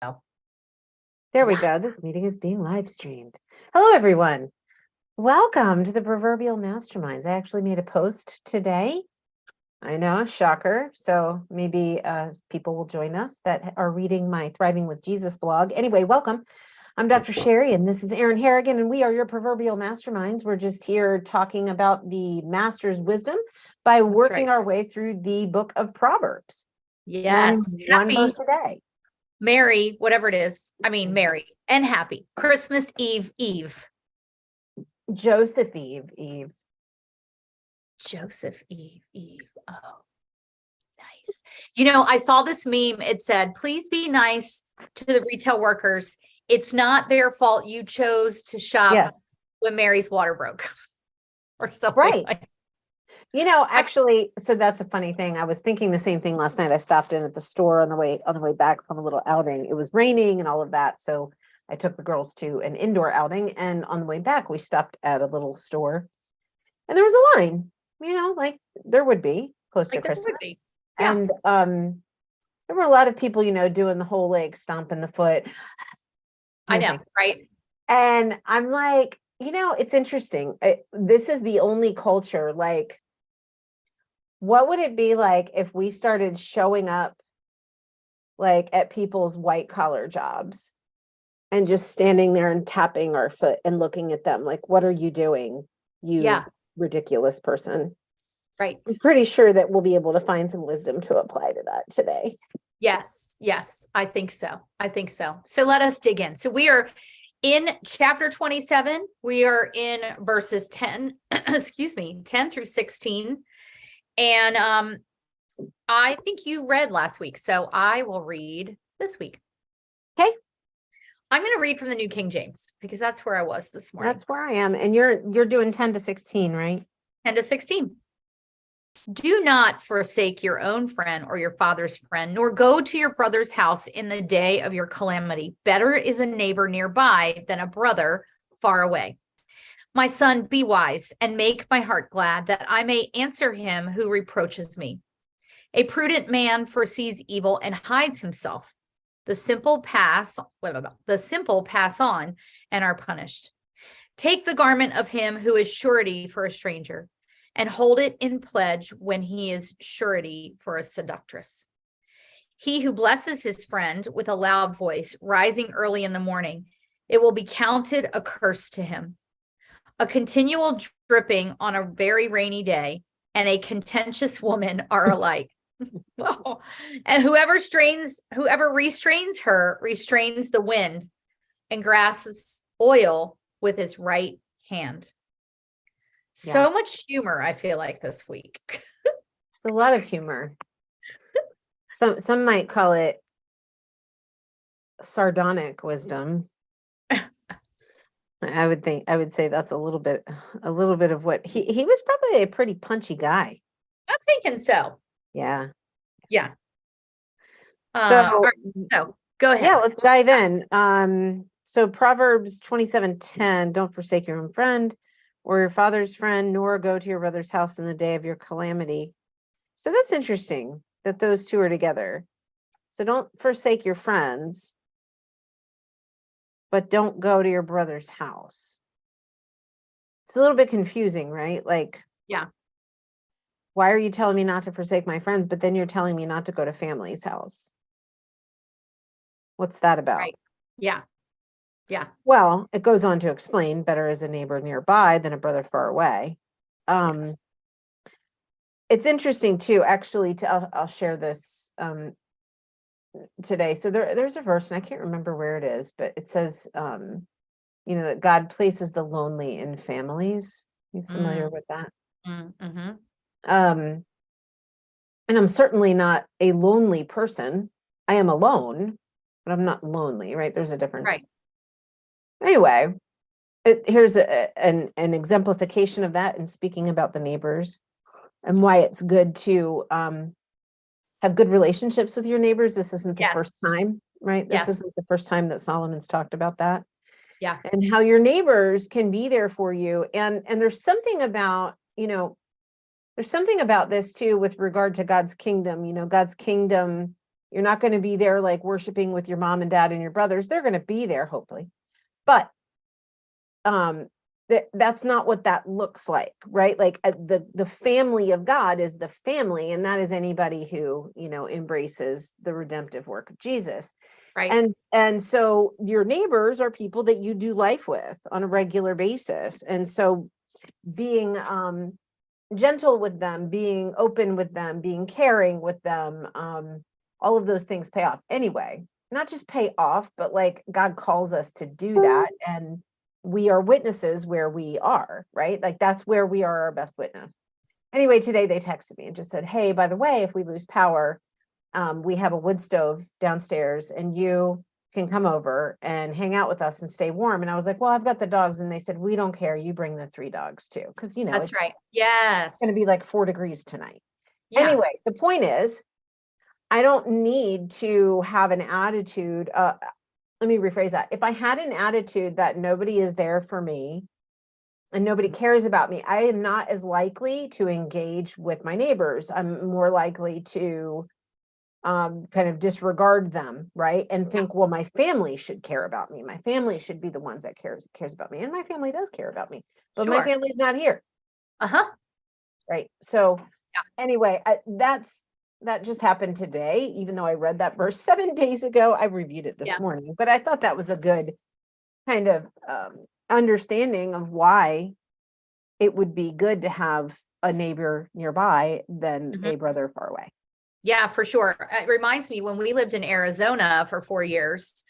Oh, There we yeah. go. This meeting is being live streamed. Hello, everyone. Welcome to the Proverbial Masterminds. I actually made a post today. I know, shocker. So maybe people will join us that are reading my Thriving with Jesus blog. Anyway, welcome. I'm Dr. Sherry, and this is Erin Harrigan, and we are your Proverbial Masterminds. We're just here talking about the Master's wisdom by working right. our way through the book of Proverbs. Yes. One Happy, verse a day. Merry, whatever it is. I mean, Merry and happy Christmas Eve. Joseph Eve. Joseph Eve. Oh, nice. You know, I saw this meme. It said, please be nice to the retail workers. It's not their fault you chose to shop Yes. when Mary's water broke or something Right. like. You know, actually, so that's a funny thing. I was thinking the same thing last night. I stopped in at the store on the way back from a little outing. It was raining and all of that. So I took the girls to an indoor outing, and on the way back, we stopped at a little store, and there was a line, like there would be close to Like there Christmas. would be. Yeah. And there were a lot of people, doing the whole like stomping the foot. I know, right? And I'm like, it's interesting. This is the only culture, like, what would it be like if we started showing up like at people's white collar jobs and just standing there and tapping our foot and looking at them like, what are you doing, you Yeah. ridiculous person? Right. I'm pretty sure that we'll be able to find some wisdom to apply to that today. Yes, I think so. So let us dig in. So we are in chapter 27. We are in verses 10, 10 through 16. And I think you read last week, so I will read this week. Okay. I'm going to read from the New King James because that's where I was this morning. That's where I am. And you're doing 10 to 16, right? 10 to 16. Do not forsake your own friend or your father's friend, nor go to your brother's house in the day of your calamity. Better is a neighbor nearby than a brother far away. My son, be wise and make my heart glad, that I may answer him who reproaches me. A prudent man foresees evil and hides himself. The simple pass on and are punished. Take the garment of him who is surety for a stranger, and hold it in pledge when he is surety for a seductress. He who blesses his friend with a loud voice, rising early in the morning, it will be counted a curse to him. A continual dripping on a very rainy day and a contentious woman are alike. Oh. And whoever restrains her restrains the wind and grasps oil with his right hand. So much humor, I feel like, this week. There's a lot of humor. Some might call it sardonic wisdom. I would say that's a little bit of what he was probably a pretty punchy guy. I'm thinking so. Yeah. So go ahead. Yeah, let's dive in. So Proverbs 27:10, don't forsake your own friend or your father's friend, nor go to your brother's house in the day of your calamity. So that's interesting that those two are together. So don't forsake your friends, but don't go to your brother's house. It's a little bit confusing, right? Like, yeah. Why are you telling me not to forsake my friends, but then you're telling me not to go to family's house? What's that about? Right. Yeah. Well, it goes on to explain, better is a neighbor nearby than a brother far away. Yes. It's interesting too, actually, I'll share this today. So there's a verse, and I can't remember where it is, but it says, that God places the lonely in families. You familiar with that? Mm-hmm. And I'm certainly not a lonely person. I am alone, but I'm not lonely, right? There's a difference. Right. Anyway, here's an exemplification of that, and speaking about the neighbors and why it's good to have good relationships with your neighbors. This isn't the first time, right? This isn't the first time that Solomon's talked about that. Yeah. And how your neighbors can be there for you. And there's something about, there's something about this too with regard to God's kingdom. God's kingdom You're not going to be there like worshiping with your mom and dad and your brothers. They're going to be there, hopefully. But that's not what that looks like, right? Like the family of God is the family, and that is anybody who, embraces the redemptive work of Jesus. Right. And so your neighbors are people that you do life with on a regular basis. And so being gentle with them, being open with them, being caring with them, all of those things pay off anyway. Not just pay off, but like God calls us to do that. And we are witnesses where we are, right? Like that's where we are our best witness. Anyway, today they texted me and just said, hey, by the way, if we lose power, we have a wood stove downstairs and you can come over and hang out with us and stay warm. And I was like, well, I've got the dogs. And they said, we don't care. You bring the 3 dogs too. Cause That's it's right. Yes. going to be like 4 degrees tonight. Yeah. Anyway, the point is, I don't need to have an attitude. Let me rephrase that. If I had an attitude that nobody is there for me and nobody cares about me, I am not as likely to engage with my neighbors. I'm more likely to kind of disregard them, right? And think, well, my family should care about me. My family should be the ones that cares about me. And my family does care about me, but my Sure. family's not here. Uh-huh. Right. So anyway, that just happened today, even though I read that verse 7 days ago. I reviewed it this morning, but I thought that was a good kind of understanding of why it would be good to have a neighbor nearby than a brother far away. Yeah, for sure. It reminds me when we lived in Arizona for 4 years,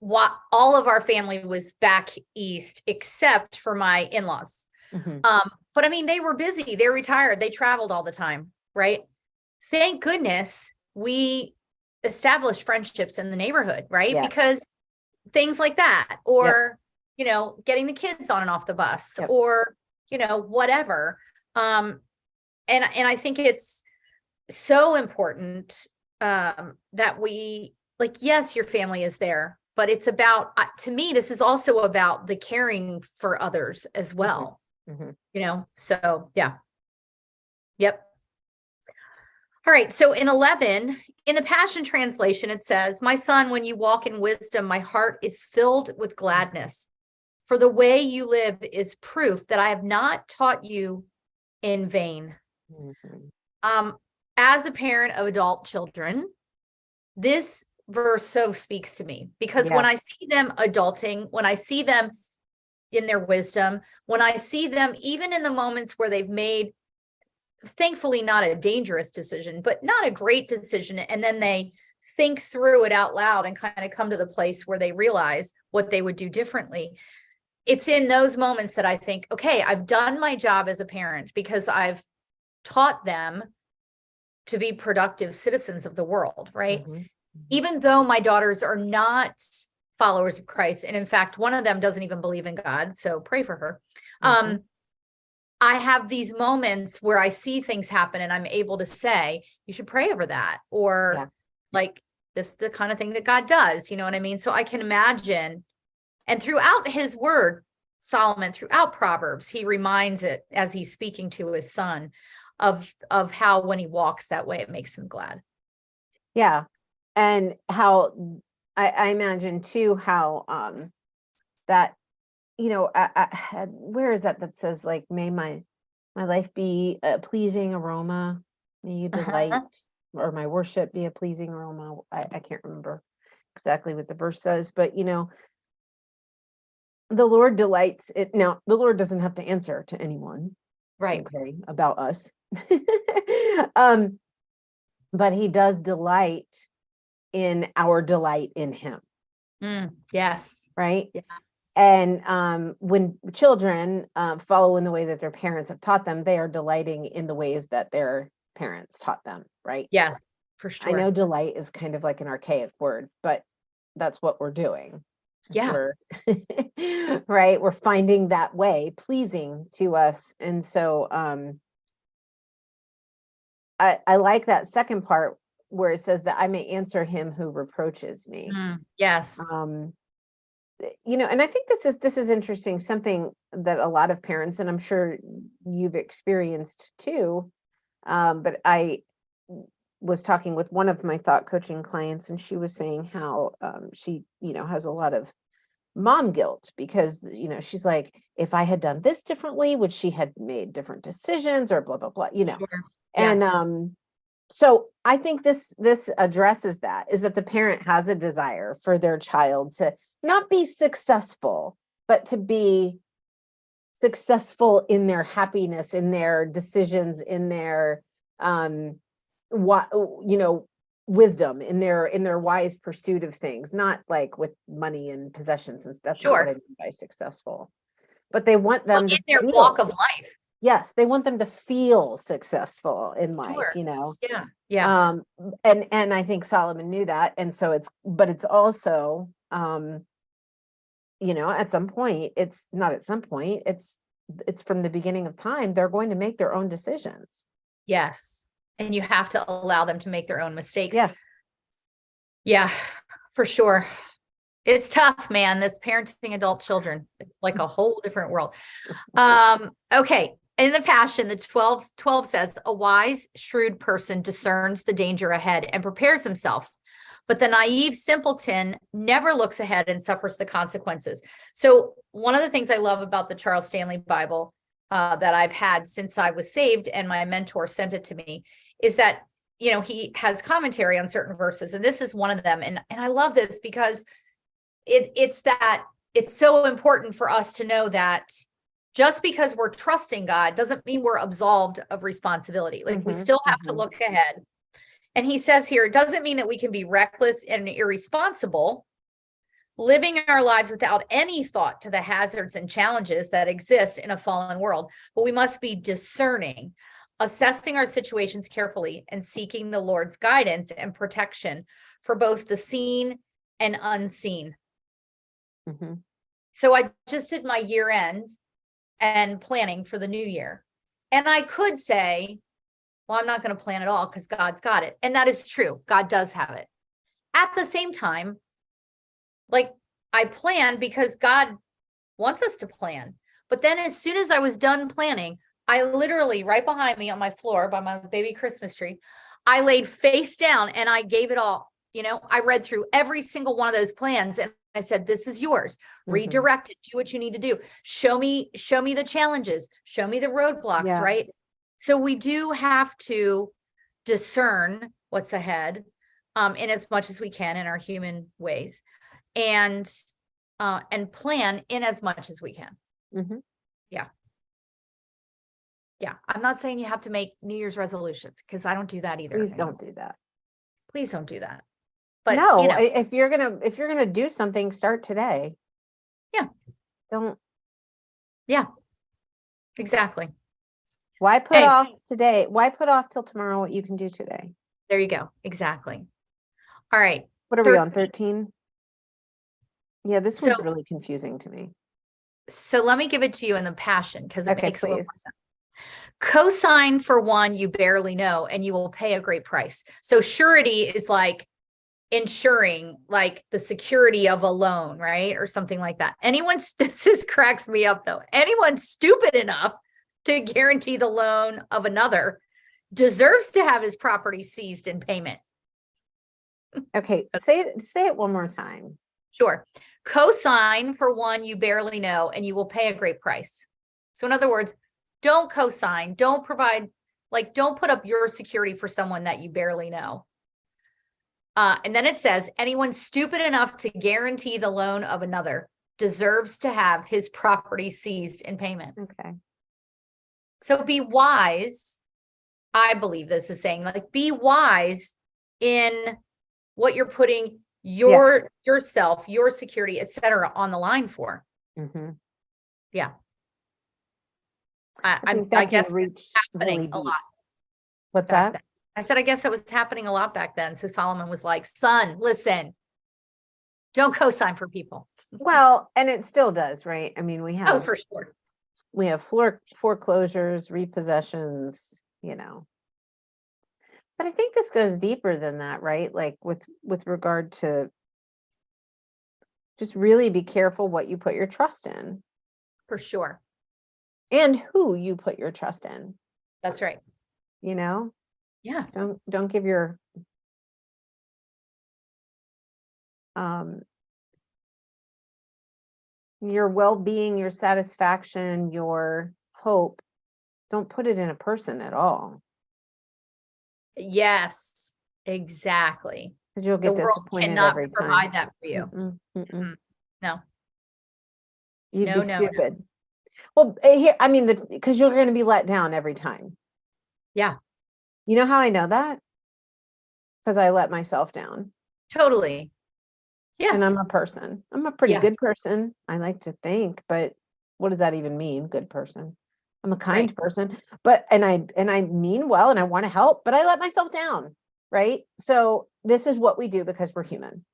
all of our family was back east except for my in-laws. But I mean, they were busy. They're retired. They traveled all the time, right? Thank goodness we established friendships in the neighborhood, right? Yeah. Because things like that, or, getting the kids on and off the bus, or, whatever. And I think it's so important that we, like, yes, your family is there, but it's about, to me, this is also about the caring for others as well. So yeah. Yep. All right. So in 11, in the Passion Translation, it says, my son, when you walk in wisdom, my heart is filled with gladness. For the way you live is proof that I have not taught you in vain. As a parent of adult children, this verse so speaks to me, because when I see them adulting, when I see them in their wisdom, when I see them even in the moments where they've made, thankfully, not a dangerous decision, but not a great decision, and then they think through it out loud and kind of come to the place where they realize what they would do differently. It's in those moments that I think, okay, I've done my job as a parent because I've taught them to be productive citizens of the world, right? Even though my daughters are not followers of Christ, and in fact, one of them doesn't even believe in God, so pray for her. I have these moments where I see things happen and I'm able to say, you should pray over that, or like, this is the kind of thing that God does, you know what I mean? So I can imagine, and throughout his word, Solomon, throughout Proverbs, he reminds it as he's speaking to his son of how when he walks that way, it makes him glad. Yeah. And how I imagine too, how that, where is that says, like, may my life be a pleasing aroma, may you delight, or my worship be a pleasing aroma. I can't remember exactly what the verse says, but the Lord delights it. Now, the Lord doesn't have to answer to anyone, right? Okay, about us. But he does delight in our delight in him. Yes. Right. Yes. And when children follow in the way that their parents have taught them, they are delighting in the ways that their parents taught them. Right. Yes, for sure. I know delight is kind of like an archaic word, but that's what we're doing. Yeah. Right. We're finding that way pleasing to us. And so I like that second part where it says that I may answer him who reproaches me. Yes. And I think this is interesting, something that a lot of parents, and I'm sure you've experienced too, but was talking with one of my thought coaching clients, and she was saying how she, has a lot of mom guilt because, she's like, if I had done this differently, would she had made different decisions or blah, blah, blah, Sure. Yeah. And so I think this addresses that, is that the parent has a desire for their child to not be successful, but to be successful in their happiness, in their decisions, in their what wisdom, in their wise pursuit of things, not like with money and possessions and stuff. That's not what I Sure. mean by successful, but they want Well, them to in their feel, walk of life. yes, they want them to feel successful in life, Sure. Yeah. Yeah. and I think Solomon knew that, and so it's also at some point, it's not at some point, it's from the beginning of time, they're going to make their own decisions. Yes. And you have to allow them to make their own mistakes. Yeah. Yeah, for sure. It's tough, man. This parenting adult children, it's like a whole different world. Okay. In the Passion, the 12 says, a wise, shrewd person discerns the danger ahead and prepares himself. But the naive simpleton never looks ahead and suffers the consequences. So one of the things I love about the Charles Stanley Bible that I've had since I was saved, and my mentor sent it to me, is that, he has commentary on certain verses. And this is one of them. And I love this because it's so important for us to know that just because we're trusting God doesn't mean we're absolved of responsibility. Like we still have to look ahead. And he says here, it doesn't mean that we can be reckless and irresponsible, living our lives without any thought to the hazards and challenges that exist in a fallen world. But we must be discerning, assessing our situations carefully, and seeking the Lord's guidance and protection for both the seen and unseen. So I just did my year end and planning for the new year. And I could say, well, I'm not going to plan at all because God's got it. And that is true. God does have it. At the same time, like I plan because God wants us to plan. But then as soon as I was done planning, I literally, right behind me on my floor by my baby Christmas tree, I laid face down and I gave it all. I read through every single one of those plans and I said, this is yours. Redirect it. Do what you need to do. Show me the challenges. Show me the roadblocks, right? So we do have to discern what's ahead in as much as we can in our human ways, and plan in as much as we can. Yeah. I'm not saying you have to make New Year's resolutions because I don't do that either. Please don't do that. Please don't do that. But no, if you're gonna do something, start today. Yeah. Don't. Yeah. Exactly. Why put off today? Why put off till tomorrow what you can do today? There you go. Exactly. All right. What are we on, 13? Yeah, this one's really confusing to me. So let me give it to you in the Passion because it makes a little more sense. Cosign for one you barely know, and you will pay a great price. So surety is like insuring, like the security of a loan, right? Or something like that. This cracks me up though. Anyone stupid enough to guarantee the loan of another deserves to have his property seized in payment. Okay, say it one more time. Sure. Cosign for one you barely know, and you will pay a great price. So in other words, don't cosign, don't provide, don't put up your security for someone that you barely know. And then it says, anyone stupid enough to guarantee the loan of another deserves to have his property seized in payment. Okay. So be wise. I believe this is saying, be wise in what you're putting yourself, your security, etc., on the line for. Yeah. I guess it's happening a lot. What's that? I said, I guess it was happening a lot back then. So Solomon was like, son, listen, don't cosign for people. Well, and it still does, right? I mean, we have, for sure. We have foreclosures, repossessions, but I think this goes deeper than that, right? Like with regard to just really be careful what you put your trust in. For sure. And who you put your trust in. That's right. Yeah. Don't give um your well-being, your satisfaction, your hope, don't put it in a person at all, Yes, exactly. because you'll The get world disappointed cannot every time. provide that for you. Mm-mm, mm-mm. Mm. No, You'd no, be no. stupid. Well, here, I mean, because you're going to be let down every time. Yeah, You know how I know that? Because I let myself down. totally. Yeah. And I'm a person. I'm a pretty Yeah. good person, I like to think, but what does that even mean, good person? I'm a kind Right. person, but and I mean well and I want to help, but I let myself down, right? So this is what we do because we're human.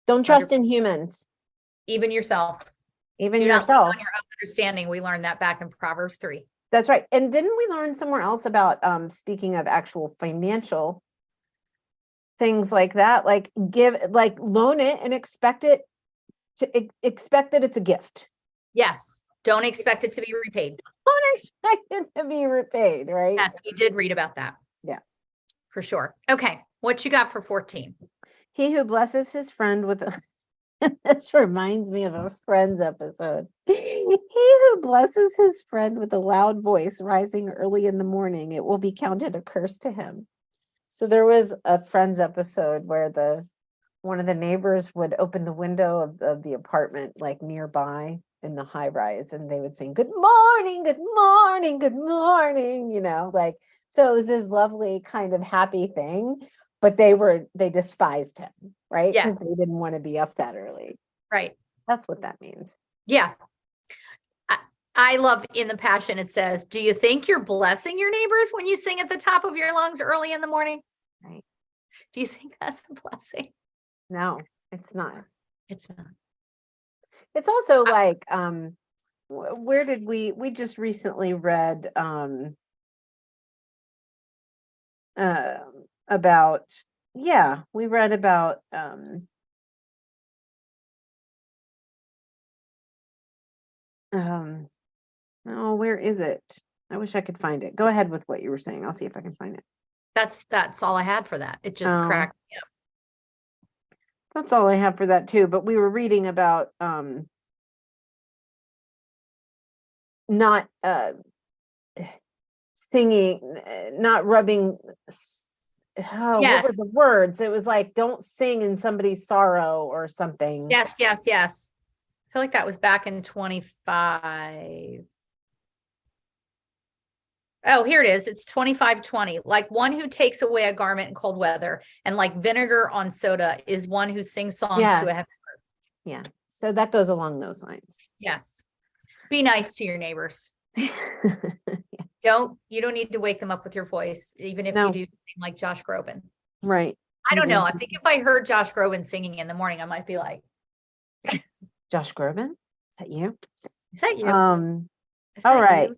Don't trust in humans, Even yourself. even Do not lean yourself. on your own understanding. We learned that back in Proverbs 3. That's right. And didn't we learn somewhere else about speaking of actual financial things like that, like loan it and expect that it's a gift. Yes. Don't expect it to be repaid. Don't expect it to be repaid, right? Yes, we did read about that. Yeah. For sure. Okay. What you got for 14? He who blesses his friend with a this reminds me of a Friends episode. He who blesses his friend with a loud voice rising early in the morning, it will be counted a curse to him. So there was a Friends episode where one of the neighbors would open the window of the apartment like nearby in the high rise, and they would sing good morning, good morning, good morning, like, so it was this lovely kind of happy thing, but they despised him, right? Yeah. Because they didn't want to be up that early. Right. That's what that means. Yeah. I love in the Passion, it says, do you think you're blessing your neighbors when you sing at the top of your lungs early in the morning? Right. Do you think that's a blessing? No, it's not. It's not. It's also like, where did we just recently read about, we read about oh, where is it? I wish I could find it. Go ahead with what you were saying. I'll see if I can find it. That's all I had for that. It just cracked me up. That's all I have for that too. But we were reading about not singing, not rubbing. What were the words? It was like, don't sing in somebody's sorrow or something. Yes. I feel like that was back in 25. Oh, here it is. It's 25:20. Like one who takes away a garment in cold weather, and like vinegar on soda is one who sings songs to a heaven. Yeah. So that goes along those lines. Yes. Be nice to your neighbors. You don't need to wake them up with your voice, even if you do sing like Josh Groban. Right. I don't know. I think if I heard Josh Groban singing in the morning, I might be like, Josh Groban? Is that you? Is that you? All right. You?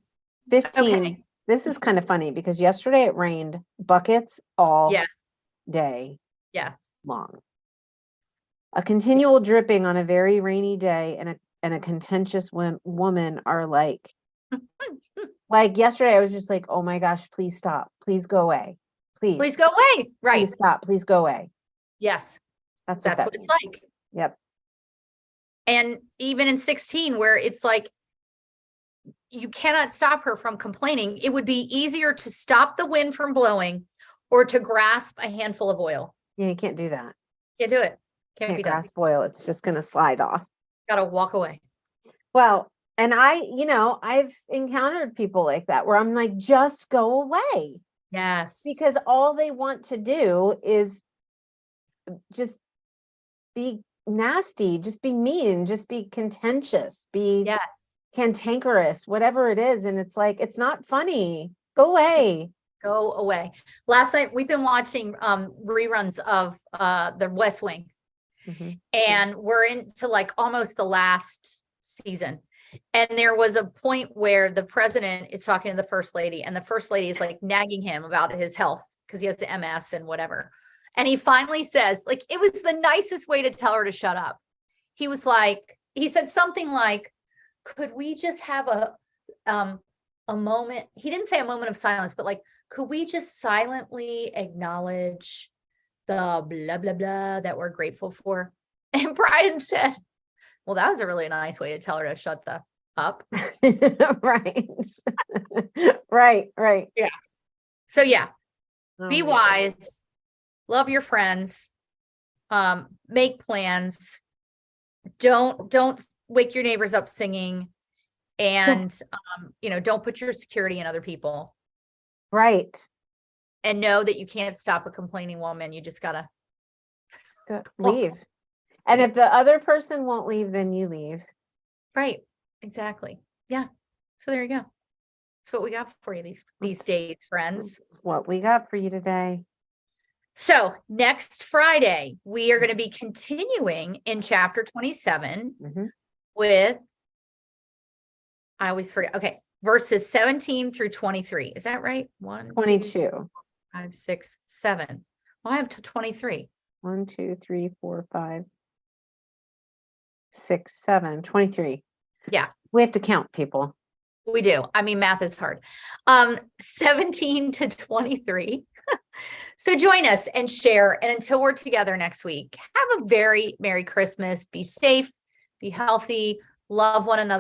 15. Okay. This is kind of funny because yesterday it rained buckets all Yes. day Yes. long. A continual dripping on a very rainy day and a contentious woman are like yesterday I was just like, oh my gosh, please stop. Please go away. Please go away. Right. Please stop. Please go away. Yes. That's what means. It's like. Yep. And even in 16, where it's like, you cannot stop her from complaining. It would be easier to stop the wind from blowing or to grasp a handful of oil. Yeah, you can't do that. Can't do it. Can't be grasp oil. It's just going to slide off. Got to walk away. Well, and I've encountered people like that where I'm like, just go away. Yes. Because all they want to do is just be nasty, just be mean, just be contentious, be cantankerous, whatever it is. And it's like, it's not funny. Go away. Go away. Last night we've been watching reruns of the West Wing. Mm-hmm. And we're into like almost the last season. And there was a point where the president is talking to the first lady, and the first lady is like nagging him about his health because he has the MS and whatever. And he finally says, like, it was the nicest way to tell her to shut up. He was like, he said something like, could we just have a moment? He didn't say a moment of silence, but like, could we just silently acknowledge the blah, blah, blah that we're grateful for? And Brian said, well, that was a really nice way to tell her to shut the up. Right. Right. So yeah, Oh be my wise, love your friends, make plans. Don't wake your neighbors up singing, and don't put your security in other people, Right. and know that you can't stop a complaining woman. You just gotta Leave. And if the other person won't leave, then you leave. Right. Exactly. Yeah. So there you go. That's what we got for you these That's- days, friends. That's what we got for you today. So next Friday, we are going to be continuing in chapter 27 Mhm. with, I always forget. Okay. Verses 17 through 23. Is that right? 1, 2, 22. 5, 6, 7. Well, I have to 23. 1, 2, 3, 4, 5, 6, 7, 23. Yeah. We have to count, people. We do. I mean, math is hard. 17 to 23. So join us and share. And until we're together next week, have a very Merry Christmas. Be safe, be healthy, love one another.